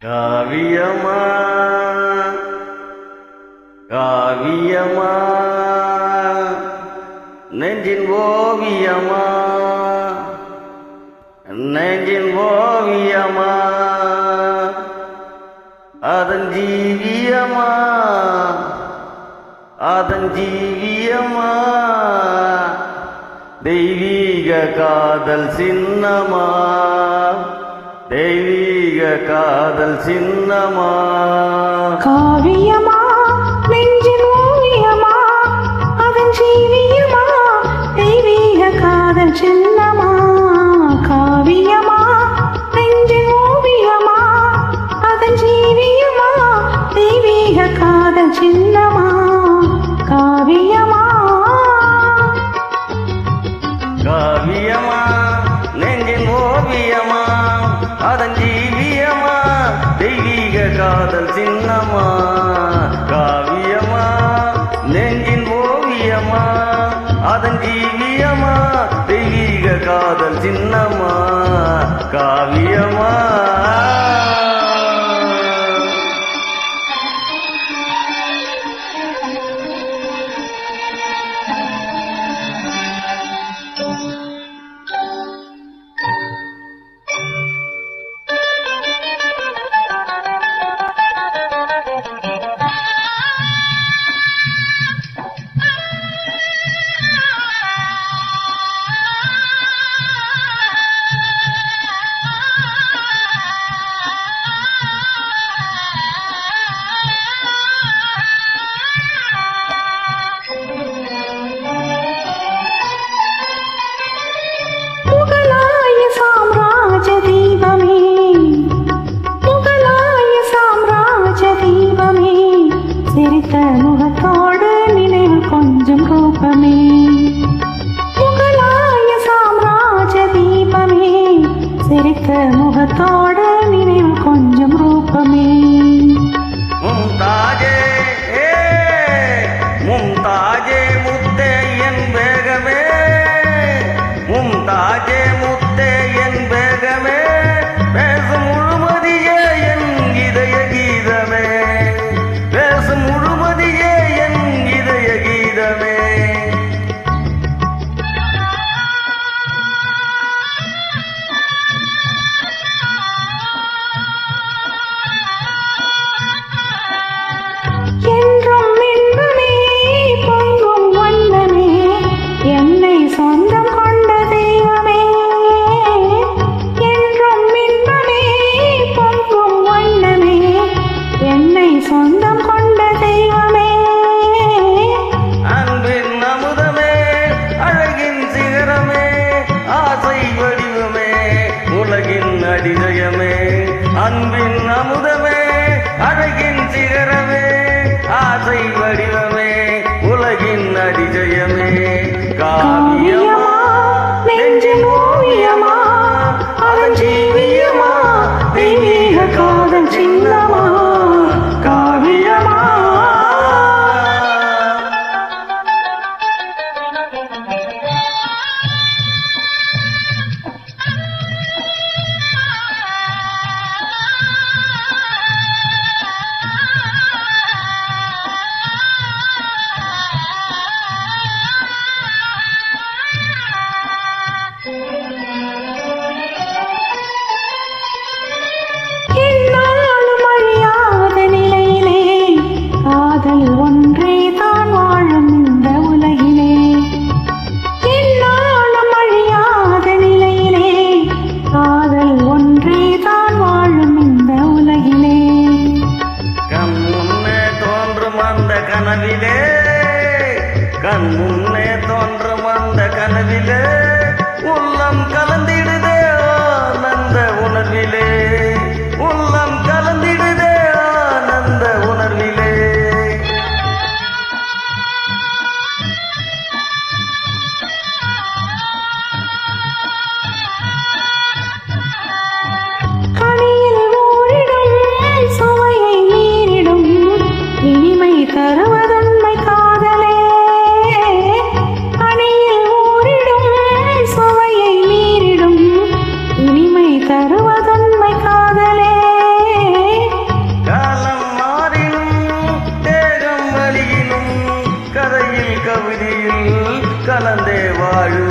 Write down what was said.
காவியமா காவியமா நெஞ்சின் ஓவியமா நெஞ்சின் ஓவியமா அதன் ஜீவியமா அதன் ஜீவியமா தெய்வீக காதல் சின்னமா தெய்வீக காதல் சின்னமா காவியமா நெஞ்சின் ஓவியமா அதன் ஜீவியமா தெய்வீக காதல் சின்னமா காவியமா நெஞ்சின் ஓவியமா அதன் ஜீவியமா தெய்வீக காதல் சின்னமா காவியமா காவியமா நெஞ்சின் ஓவியமா அதன் ஜீவியமா தெய்வீக காதல் சின்னமா காவியமா நெஞ்சின் ஓவியமா அதன் ஜீவியமா தெய்வீக காதல் சின்னமா காவியமா சிரித்த முகத்தோடு நினைவு கொஞ்சம் ரூபமே முகலாய சாம்ராஜ தீபமே சிரித்த முகத்தோடு நினைவு கொஞ்சம் ரூபமே மும்தாஜே மும்தாஜே முத்தே என் வேகமே மும்தாஜே முத்தே என் வேகமே பேசும் முழுமதியே என் இதய கீதமே பேசும் முழுமதியே என் இதய கீதமே என்றும் இன்பமே பொங்கும் வண்ணமே என்னை சொந்தம் கொண்ட தெய்வமே என்றும் இன்பமே பொங்கும் வண்ணமே என்னை சொந்தம் கொண்ட தெய்வமே அன்பின் அமுதமே அழகின் சிகரமே ஆசை வடிவமே உலகின் அதிசயமே அன்பின் அமுதமே அழகின் சிகரமே ஆசை வடிவமே உலகின் அதிசயமே காவியமா நெஞ்சின் ஓவியமா அதன் ஜீவியமா தெய்வீக காதல் சின்னமா காவியமா என்னாலும் அழியாத நிலையிலே காதல் ஒன்றே தான் வாழும் இந்த உலகிலே என்னாலும் அழியாத நிலையிலே காதல் ஒன்றே தான் வாழும் இந்த உலகிலே கண் முன்னே தோன்றும் அந்த கனவிலே கண் முன்னே தோன்றும் அந்த கனவிலே உள்ளம் கலந்திடுதே ஆனந்த உணர்விலே உள்ளம் கலந்திடுதே ஆனந்த உணர்விலே கனியில் ஊறிடும் சுவையை மீறிடும் இனிமை தருவதுண்மை காதலே கனியில் ஊறிடும் சுவையை மீறிடும் வாழு